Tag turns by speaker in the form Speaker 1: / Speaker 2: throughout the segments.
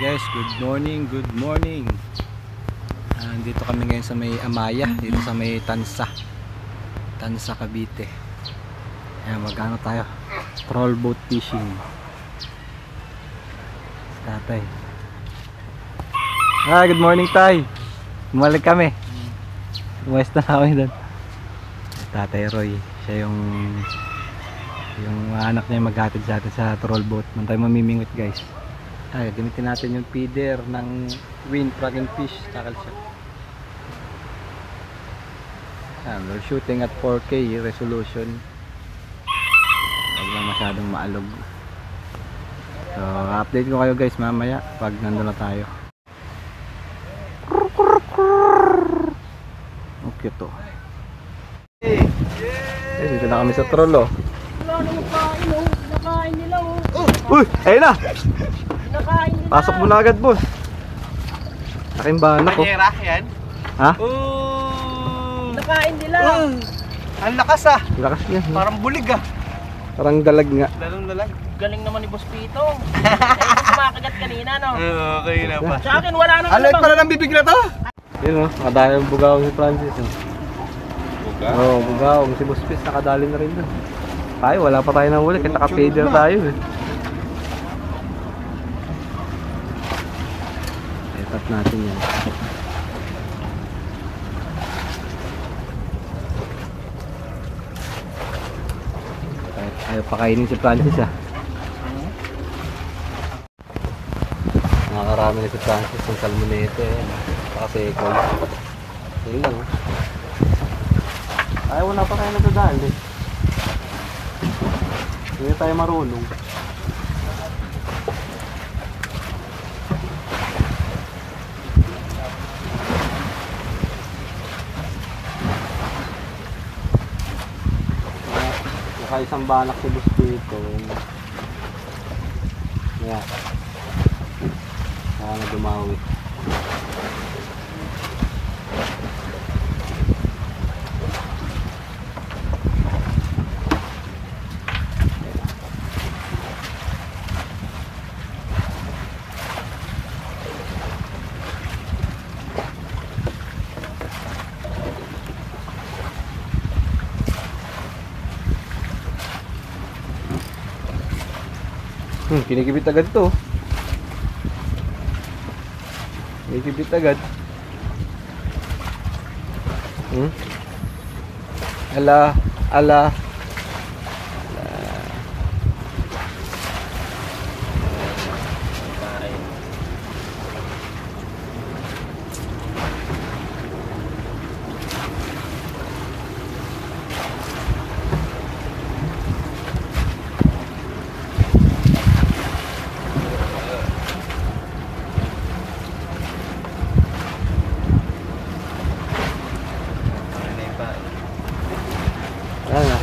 Speaker 1: Guys, good morning, good morning. Dito kami ngayon sa may Amaya, dito sa may Tansa, Cavite. Ayan, magano tayo, troll boat fishing. Tatay. Good morning, Tay. Bumalik kami. Umayos na kami doon. Tatay Roy, siya yung anak niya maghatid sa atin sa troll boat. Man tayo mamimingot, guys. Gamitin natin yung feeder ng Wind Dragon Fish tackle shot. We're shooting at 4K resolution. Huwag lang masyadong maalog. So update ko kayo, guys, mamaya pag nandun na tayo. Okay to. Dito na kami sa troll, oh.
Speaker 2: Wala nang kain, oh. Nakain nila, oh.
Speaker 1: Uy! Ayun na!
Speaker 2: Nakain nila.
Speaker 1: Pasok mo na agad, boss. Aking banak, oh.
Speaker 3: Panyera, yan.
Speaker 1: Ha?
Speaker 2: Nakain nila.
Speaker 3: Ang lakas ah.
Speaker 1: Lakas niya.
Speaker 3: Parang bulig ah.
Speaker 1: Parang dalag nga.
Speaker 3: Lalong dalag.
Speaker 2: Galing naman ni Boss Pito. Ayun, kumakagat kanina, no?
Speaker 3: Okay na pa.
Speaker 2: Sa akin, wala nang
Speaker 3: Alert pala ng bibig na to.
Speaker 1: Yun, oh. Nakadali yung bugawang si Francis, oh.
Speaker 3: Buga?
Speaker 1: Oo, bugawang. Si Boss Pis nakadali na rin doon. Tayo, wala pa tayo nang huli. Kaya naka-feeder tayo, eh. Tap natin yan. Ayaw pakainin si Francis, ah. Nakakarami na si Francis ng salmonete, eh. Kasi ikaw yun lang, oh. Ayaw, wala pa kayo natadali. Hindi tayo marunong. Isang banak si Boss dito. Ayan. Saka na dumawi. Kinikibit agad to. Kinikibit agad. Ala.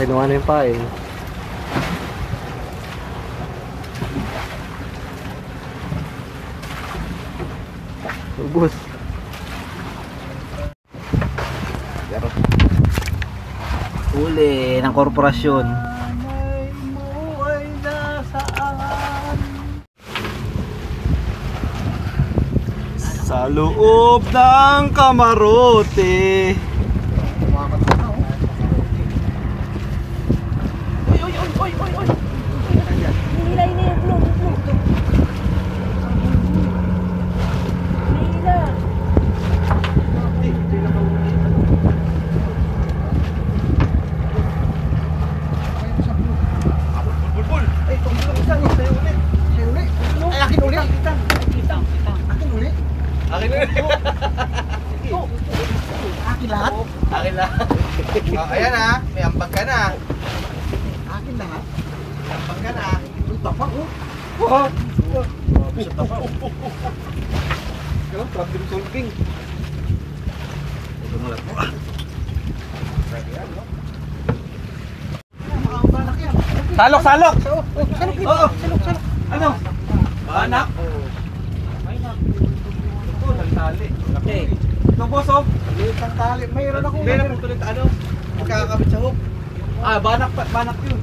Speaker 1: Kinuha na yung pain. Ubus. Huli ng korporasyon.
Speaker 3: Sa loob ng kamarote. Akin lahat. Ayan ha, may ambag ka na. Akin lahat. May ambag ka na. Tapak oh. Tapak oh. Problem solving. Salok! Salok! Ano? Banak? Ito, nagtali. Okay. Ito, boss, oh. Ang tali. Mayroon akong tulit ano? Magkakakabit sa hook. Banak yun.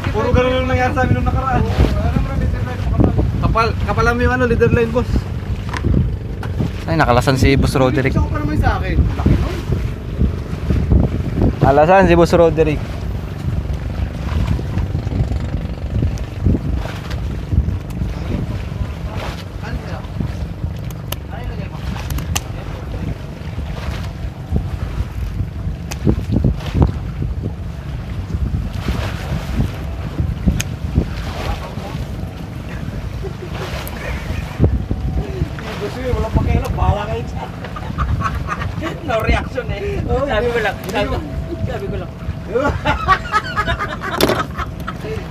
Speaker 3: Puro ganun yung nangyari sa amin nung nakaraan. Kapalan mo yung ano, leader line, boss.
Speaker 1: Ay, nakalasan si Boss Roderick.
Speaker 3: Gusto ko pa naman sa akin. Laki nun.
Speaker 1: Nakalasan si Boss Roderick.
Speaker 3: Ano kaya? Ano yung lagay mo? Gusto yun, walang pakialam. Bahala kayo dyan.
Speaker 2: No reaction eh. Sabi ko lang. Sabi ko lang.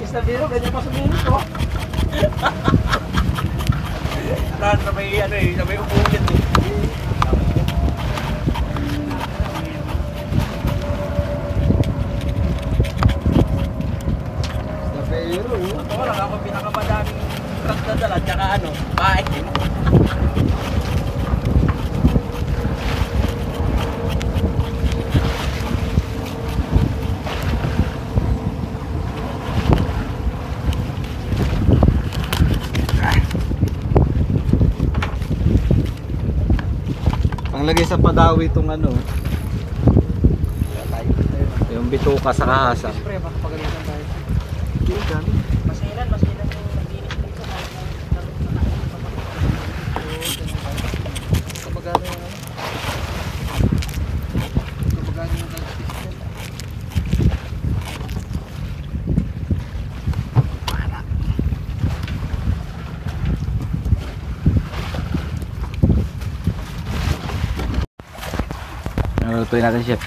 Speaker 3: Mr. Biro, ganyan pa sa minus ko.
Speaker 2: Na may ano eh, na may umulit eh.
Speaker 3: Mr. Biro.
Speaker 2: Totoo lang ako pinakamadaming truck na dala, tsaka ano, kain.
Speaker 1: Panglagay sa padawi itong ano, yung bituka sa kahasa.
Speaker 3: Siyempre, makapagalitan tayo.
Speaker 2: Masilan yung naglinis dito.
Speaker 3: Kapagano yung ano? Kapagano yung nag-system?
Speaker 1: Nalutuin natin, chef.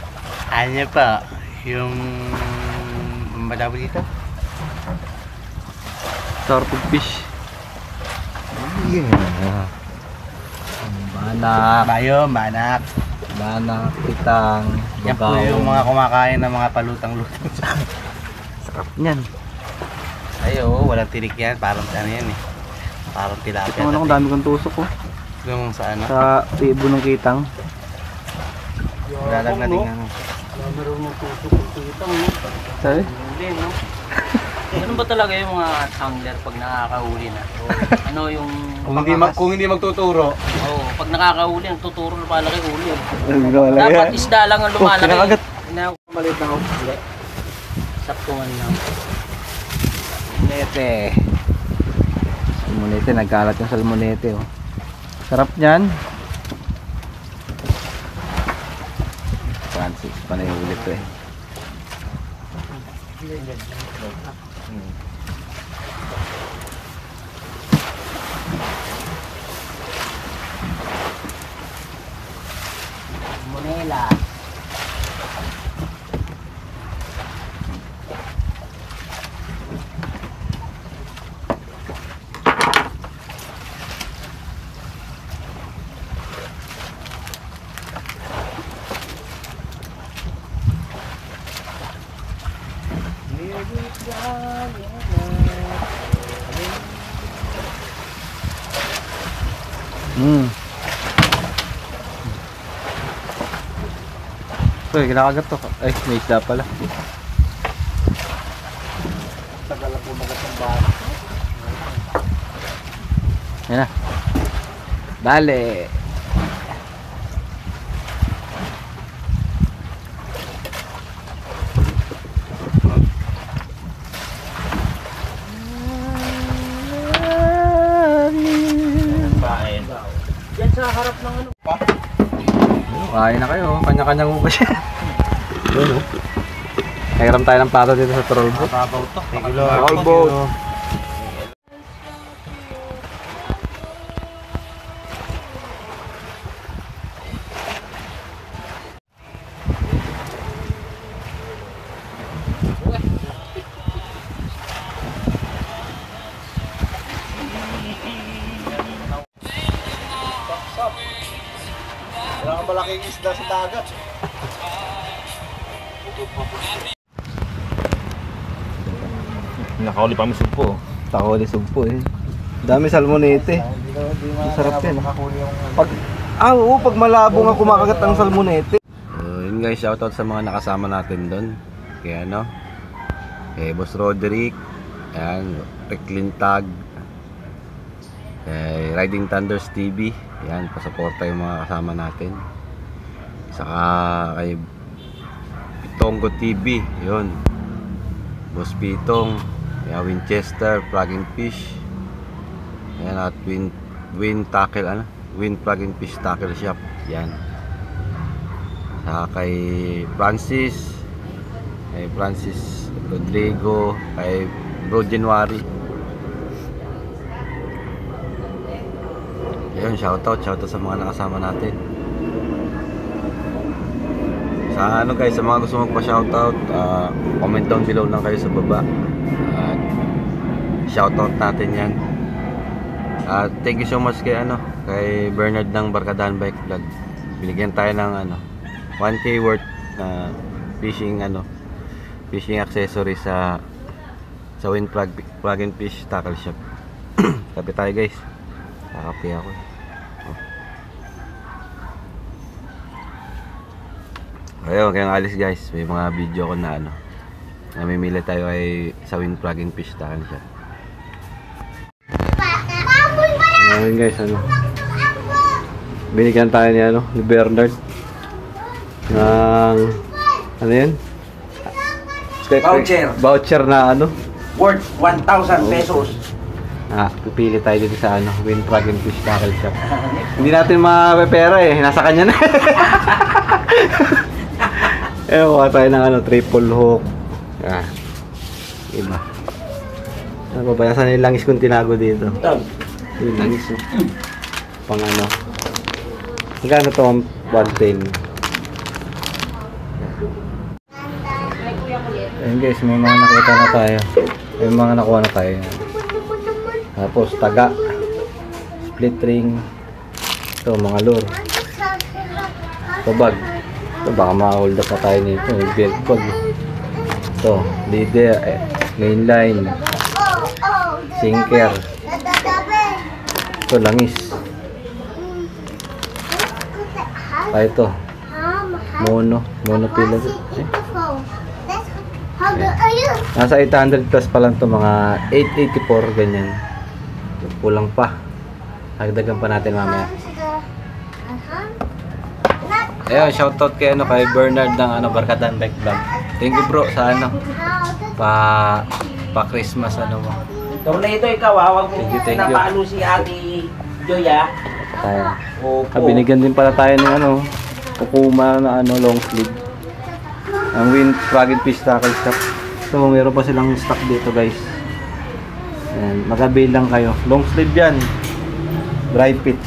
Speaker 4: Ano pa? Yung madabo dito?
Speaker 1: Salted fish. Yeah. Banak,
Speaker 4: Manak.
Speaker 1: banak, pitang,
Speaker 4: Yan po yung mga kumakain ng mga palutang-lutang.
Speaker 1: sarap niyan.
Speaker 4: Ay, oo, walang tinik yan. Parang ano yan eh. Parang tilapia.
Speaker 1: Ito ano kung dami kong tusok ko.
Speaker 4: Yung sa ano?
Speaker 1: Sa tibo ng kitang.
Speaker 4: Lalag na din ano.
Speaker 3: Meron mong tutok kung kitang, no?
Speaker 1: Sabi?
Speaker 2: Hindi, no? Ganun ba talaga yung mga angler pag nakakahuli na? Ano yung...
Speaker 3: Kung hindi magtuturo.
Speaker 2: Oo, pag nakakahuli, nagtuturo lumalaki uli. Eh.
Speaker 1: Dapat
Speaker 2: Dapat isda lang ang lumalaki.
Speaker 1: kinakagat.
Speaker 3: Maliit na ako.
Speaker 2: Hindi. Saktuhan lang.
Speaker 1: Salmonete. Salmonete, nagkalat yung salmonete, oh. Sarap niyan. Francis, panay ulit to eh.
Speaker 2: Monela.
Speaker 1: Uy, kinakagat to. Ay, may isda pala.
Speaker 3: Tagal ang bumagat ng bata.
Speaker 1: Yan na. Dale.
Speaker 4: Kain.
Speaker 2: Yan sa harap ng ano.
Speaker 1: Kain na kayo. Kanya-kanyang ugas yan. Doon, oh. Nahiram tayo ng plato dito sa troll boat.
Speaker 4: Mababaw to.
Speaker 1: Troll boat.
Speaker 3: Wala kang malaking isda sa dagat.
Speaker 1: Nakauli pa kami sugpo. Nakauli sugpo eh. Dami salmonete. Sarap yan. Pag, oo, pag malabo nga kumakagat ang salmonete. Yun guys, shoutout sa mga nakasama natin doon. Kaya ano, Boss Roderick, ayan, Reclin Tag,
Speaker 4: kay Riding Thunders TV. Yan, pasuporta yung mga kasama natin. Saka kay Pitongo TV, yun. Boss Pitong, Winchester, Plug and Fish. Yan, at Win Tackle, Win Plug and Fish Tackle Shop. Yan. Saka kay Francis Rodrigo, kay Bro January. Ayun, shoutout sa mga nakasama natin. Sa guys, sa mga gusto magpa-shoutout, comment down below lang kayo sa baba. Shoutout natin yan. Thank you so much kay kay Bernard ng Barkadahan Bike Vlog. Binigyan tayo ng 1K worth na fishing accessory sa Win Plug and Fish Tackle Shop. Kape tayo guys. Kakape ako. Ayun, kaya alis guys. May mga video ko na namimili tayo ay sa Win Plug and Fish Tackle Shop. Ayun guys, binigyan tayo ni Bernard ng yan? Voucher na
Speaker 3: Worth 1,000 pesos.
Speaker 4: Pipili tayo dito sa Win Plug and Fish Tackle Shop. Hindi natin mapepera nasa kanya na. Kuha tayo ng triple hook. Iba. Ano ba? Nasaan yung langis kong tinago dito? Yung langis pang magkano to? 110.
Speaker 1: Ayun guys, may mga nakita na tayo. May mga nakuha na tayo. Tapos taga, split ring. Ito mga lure. Ito bag. Ito baka ma-hold up na tayo nito. Belt bag. Ito leader, main line, sinker. Ito langis. Ito mono pillar. Nasa 800 plus pa lang to, mga 884 ganyan. Kulang pa. Dagdagan pa natin mamaya. Ayun, shoutout kay kay Bernard ng Barkadahan Bike Vlog. Thank you bro sa pa Christmas mo.
Speaker 3: Ito na ito, ikaw wag mo
Speaker 1: Thank you.
Speaker 3: napalo si Ate Joya.
Speaker 1: Tayo.
Speaker 3: Opo.
Speaker 1: Binigyan din pala tayo ng Okuma na long sleeve. Ang Win Plug and Fish Tackle Shop. So meron pa silang stock dito guys. Ayan, mag-avail lang kayo. Long sleeve yan. Dry fit.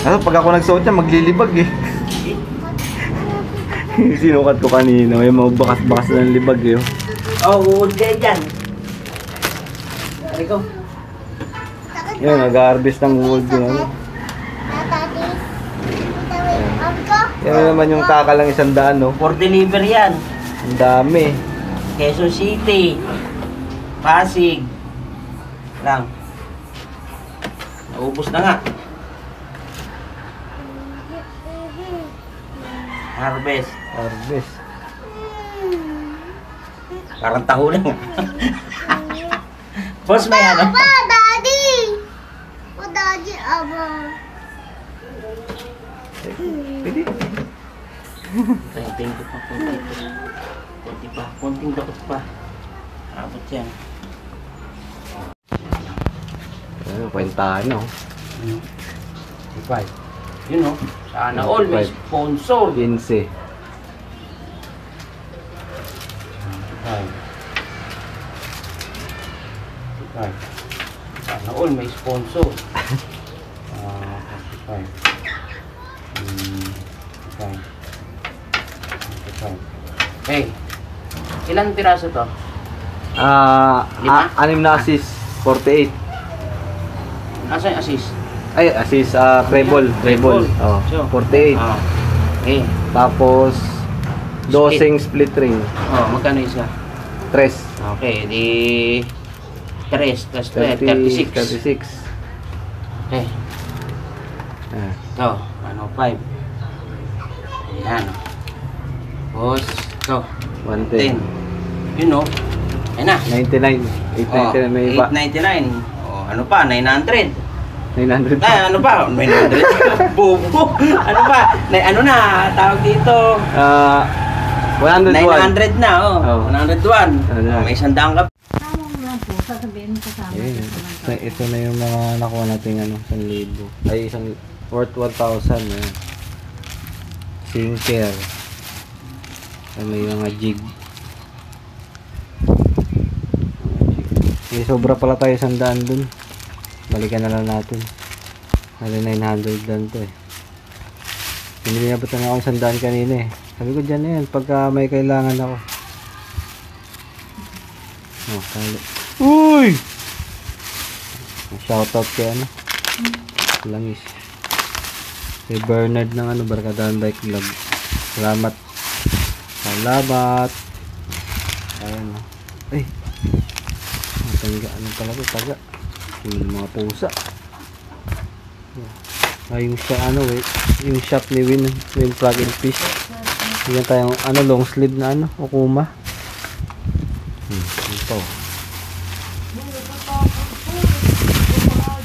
Speaker 1: Pag ako nagsuot yan, maglilibag Sinukat ko kanina. May mga bakas-bakas ng libag
Speaker 3: Uod kayo dyan. Ikaw.
Speaker 1: Yan, nag-harvest ng wood Yan naman yung kakalang 100
Speaker 3: For deliver yan.
Speaker 1: Ang dami.
Speaker 3: Quezon City. Pasig. Lang. Naubos na nga. Harvest. Parang taho lang. Boss, may
Speaker 5: Daddy! Daddy, aba.
Speaker 1: Pwede.
Speaker 3: Thank you pa. Konti pa. Konting dapat pa. Abot yan.
Speaker 1: Kwentahan
Speaker 3: Five. Sana all may sponsor.
Speaker 1: 15.
Speaker 3: Sana all may sponsor. 45. Hey, ilang piraso to? Lima?
Speaker 1: 6 na assist, 48.
Speaker 3: Nasa yung assist?
Speaker 1: Ay, assist, treble. Oh,
Speaker 3: So,
Speaker 1: 48.
Speaker 3: Okay.
Speaker 1: Tapos, dosing split ring.
Speaker 3: Magkano isa?
Speaker 1: 3.
Speaker 3: Okay, di 3 plus 36.
Speaker 1: 36.
Speaker 3: Okay. Ito, 5. Ayan. Tapos, ito,
Speaker 1: 110.
Speaker 3: 10. Ayun na.
Speaker 1: 99. 899 may iba.
Speaker 3: 899. Ano pa, 900.
Speaker 1: 900
Speaker 2: Ay, ano ba? 900. Bobo. Ano ba? Ano na, tawag dito.
Speaker 1: 101.
Speaker 2: 900 na, oh.
Speaker 1: Oh.
Speaker 2: 101.
Speaker 1: Ano na?
Speaker 2: May 100 ka.
Speaker 6: Tama mo lang po, sasabihin mo kasama
Speaker 1: Ayun.
Speaker 6: sa
Speaker 1: Ito na yung mga nakuha natin 1,000. Ay, worth 1,000. Ayan. Sinker. May mga jig. May sobra pala tayo 100 dun. Balikan na lang natin. Ano 900 lang to eh. Piniliabot na ako 100 kanina eh. Sabi ko dyan na yan pagka may kailangan ako. Oh, tali. Uy! Shoutout kay ano. Langis. Kay Bernard ng Barkadahan Bike Vlog. Salamat. Salamat. Ayan o. Ay. Matangga. Ano pala ito? Taga. Yung mga pusa. Yung yung shop ni Win Plug and Fish. Yan tayong long sleeve na Okuma. Ito.